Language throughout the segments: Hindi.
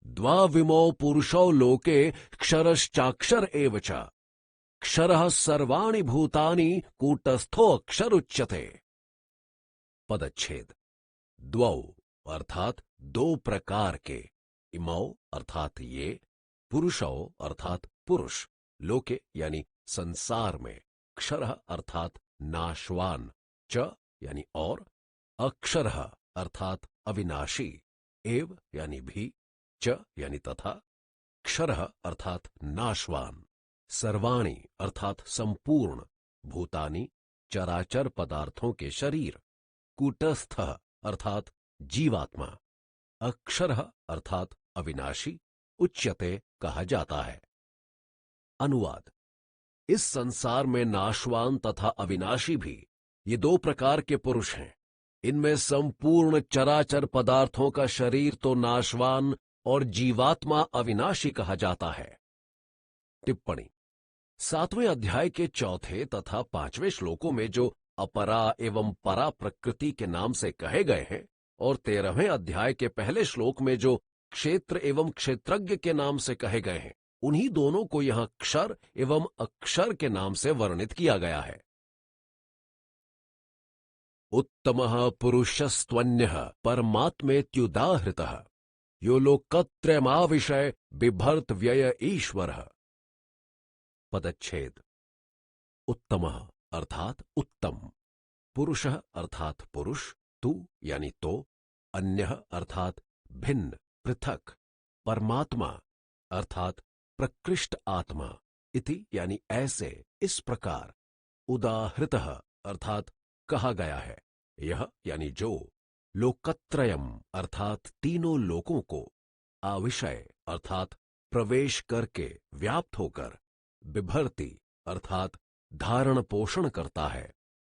द्वाविमो पुरुषो लोके क्षरश्चाक्षर एव च क्षरः सर्वाणि भूतानि कूटस्थो अक्षर उच्यते। पदच्छेद। द्वौ अर्थात दो प्रकार के, इमौ अर्थात ये, पुरुषौ अर्थात पुरुष, लोके यानी संसार में, क्षरः अर्थात नाशवान, च यानी और, अक्षरः अर्थात अविनाशी, एव यानी भी, च यानी तथा, क्षरः अर्थात नाशवान, सर्वाणि अर्थात संपूर्ण, भूतानि चराचर पदार्थों के शरीर, कूटस्थ अर्थात जीवात्मा, अक्षरः अर्थात अविनाशी, उच्यते कहा जाता है। अनुवाद। इस संसार में नाशवान तथा अविनाशी भी ये दो प्रकार के पुरुष हैं। इनमें संपूर्ण चराचर पदार्थों का शरीर तो नाशवान और जीवात्मा अविनाशी कहा जाता है। टिप्पणी। 7वें अध्याय के 4 तथा 5वें श्लोकों में जो अपरा एवं परा प्रकृति के नाम से कहे गए हैं और 13वें अध्याय के पहले श्लोक में जो क्षेत्र एवं क्षेत्रज्ञ के नाम से कहे गए हैं, उन्हीं दोनों को यहां क्षर एवं अक्षर के नाम से वर्णित किया गया है। उत्तमः पुरुषस्त्वन्यः परमात्मेत्युदाहृतः यो लोकत्रयमाविशय बिभर्त व्यय ईश्वरः। पदच्छेद। उत्तमः अर्थात उत्तम, पुरुषः अर्थात पुरुष, तू यानी तो, अन्यः अर्थात भिन्न पृथक, परमात्मा अर्थात प्रकृष्ट आत्मा, इति यानी ऐसे, इस प्रकार, उदाहृतः अर्थात कहा गया है, यह यानी जो, लोकत्रयम अर्थात तीनों लोकों को, आविषय अर्थात प्रवेश करके, व्याप्त होकर, बिभर्ति अर्थात धारण पोषण करता है,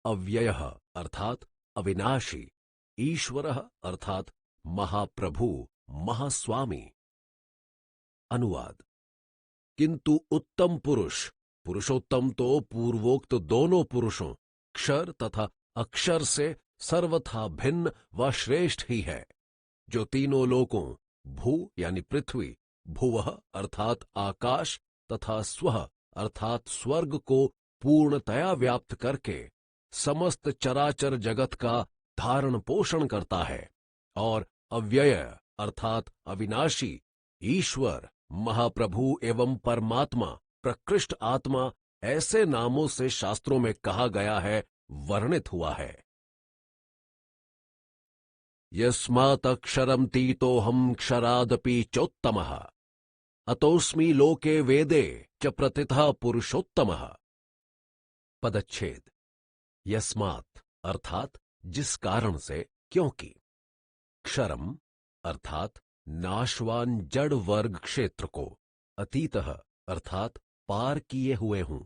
अव्ययः अर्थात अविनाशी, ईश्वरः अर्थात महाप्रभु महास्वामी। अनुवाद। किंतु उत्तम पुरुष, पुरुषोत्तम तो पूर्वोक्त दोनों पुरुषों क्षर तथा अक्षर से सर्वथा भिन्न व श्रेष्ठ ही है, जो तीनों लोकों भू यानी पृथ्वी, भुवः अर्थात आकाश तथा स्वः अर्थात स्वर्ग को पूर्णतया व्याप्त करके समस्त चराचर जगत का धारण पोषण करता है, और अव्यय अर्थात अविनाशी ईश्वर महाप्रभु एवं परमात्मा प्रकृष्ट आत्मा ऐसे नामों से शास्त्रों में कहा गया है, वर्णित हुआ है। यस्मात् अक्षरम तीतोऽहम् क्षरादपि चोत्तमः अतोऽस्मि लोके वेदे च प्रतिथा पुरुषोत्तमः। पदच्छेद। यस्मात् अर्थात जिस कारण से, क्योंकि, क्षरम अर्थात नाशवान जड़ वर्ग क्षेत्र को, अतीतः अर्थात पार किए हुए हूं,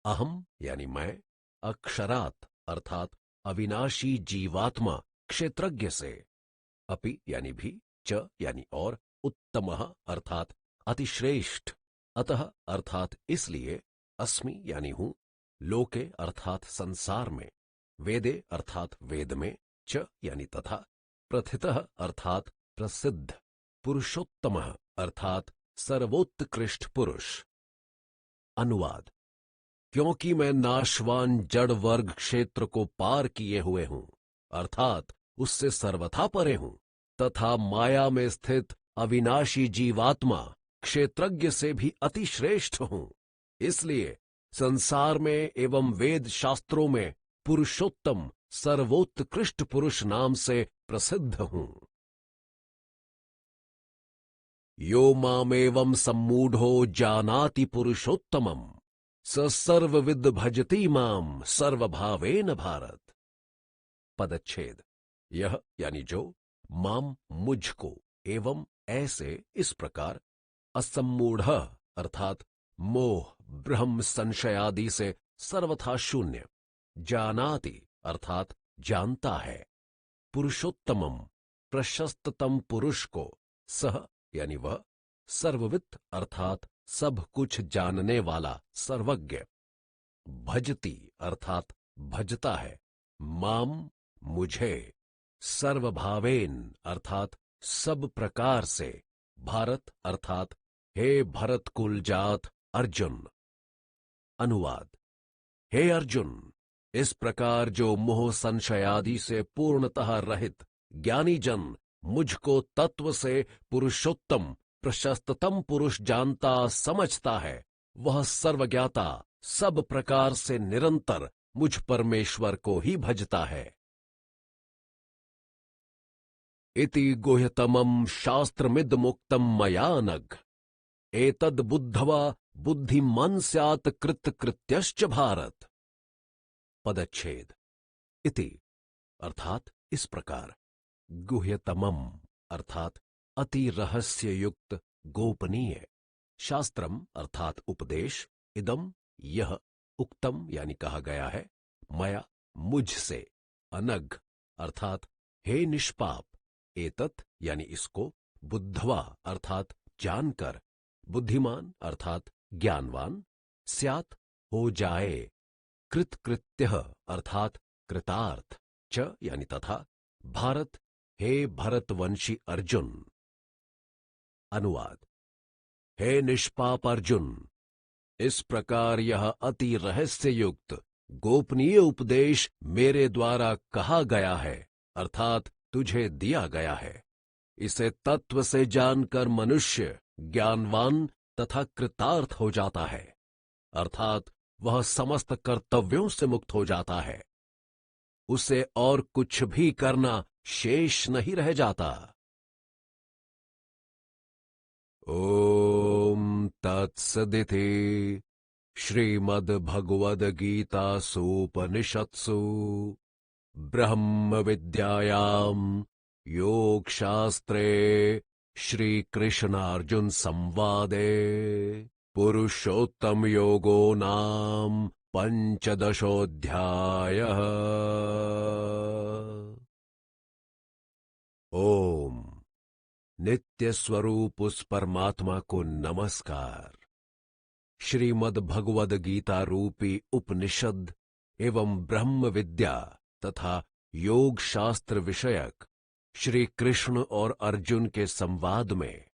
अहम यानी मैं, अक्षरात अर्थात अविनाशी जीवात्मा क्षेत्रज्ञ से, अपि यानी भी, च यानी और, उत्तमः अर्थात अतिश्रेष्ठ, अतः अर्थात इसलिए, अस्मि यानी हूं, लोके अर्थात संसार में, वेदे अर्थात वेद में, च यानी तथा, प्रथितः अर्थात प्रसिद्ध, पुरुषोत्तमः अर्थात सर्वोत्कृष्ट पुरुष। अनुवाद। क्योंकि मैं नाशवान जड़ वर्ग क्षेत्र को पार किए हुए हूं, अर्थात उससे सर्वथा परे हूं, तथा माया में स्थित अविनाशी जीवात्मा क्षेत्रज्ञ से भी अतिश्रेष्ठ हूं, इसलिए संसार में एवं वेद शास्त्रों में पुरुषोत्तम सर्वोत्कृष्ट पुरुष नाम से प्रसिद्ध हूं। यो मामेवं सम्मूढ़ो जानाति पुरुषोत्तमम् स सर्वविद भजति माम सर्वभावेन भारत। पदच्छेद। यह यानी जो, माम मुझको, एवं ऐसे इस प्रकार, असम्मूढ़ अर्थात मोह ब्रह्म संशय आदि से सर्वथा शून्य, जानाति अर्थात जानता है, पुरुषोत्तमम प्रशस्ततम पुरुष को, सह यानी वह, सर्वविद अर्थात सब कुछ जानने वाला सर्वज्ञ, भजति अर्थात भजता है, माम मुझे, सर्वभावेन अर्थात सब प्रकार से, भारत अर्थात हे भरत कुल जात अर्जुन। अनुवाद। हे अर्जुन, इस प्रकार जो मोह संशयादि से पूर्णतः रहित ज्ञानी जन मुझको तत्व से पुरुषोत्तम प्रशस्ततम पुरुष जानता समझता है, वह सर्वज्ञाता सब प्रकार से निरंतर मुझ परमेश्वर को ही भजता है। इति गुह्यतमं शास्त्रमिद मुक्तम मया नघ, एतद् बुद्धवा बुद्धिमान स्यात् कृत्यश्च भारत। पदच्छेद। इति अर्थात इस प्रकार, गुह्यतमम अर्थात अति रहस्य युक्त गोपनीय, शास्त्रम अर्थात उपदेश, इदम यह, उक्तम यानी कहा गया है, मया मुझसे, अनघ अर्थात हे निष्पाप, एतत् यानी इसको, बुद्धवा अर्थात जानकर, बुद्धिमान अर्थात ज्ञानवान, स्यात् हो जाए, कृत्यः अर्थात कृतार्थ, च यानी तथा, भारत हे भरतवंशी अर्जुन। अनुवाद। हे निष्पाप अर्जुन, इस प्रकार यह अति रहस्य युक्त गोपनीय उपदेश मेरे द्वारा कहा गया है, अर्थात तुझे दिया गया है। इसे तत्व से जानकर मनुष्य ज्ञानवान तथा कृतार्थ हो जाता है, अर्थात वह समस्त कर्तव्यों से मुक्त हो जाता है, उसे और कुछ भी करना शेष नहीं रह जाता। ओम तत्सदिति श्रीमद्भगवद्गीतासूपनिषत्सु ब्रह्म विद्यायां योग शास्त्रे श्रीकृष्णार्जुन संवादे पुरुषोत्तम योगो नाम पंचदशोऽध्यायः। ओम नित्य स्वरूप उस परमात्मा को नमस्कार। श्रीमद् भगवद गीता रूपी उपनिषद एवं ब्रह्म विद्या तथा योग शास्त्र विषयक श्री कृष्ण और अर्जुन के संवाद में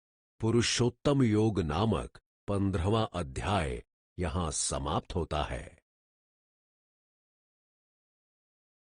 पुरुषोत्तम योग नामक 15वां अध्याय यहां समाप्त होता है।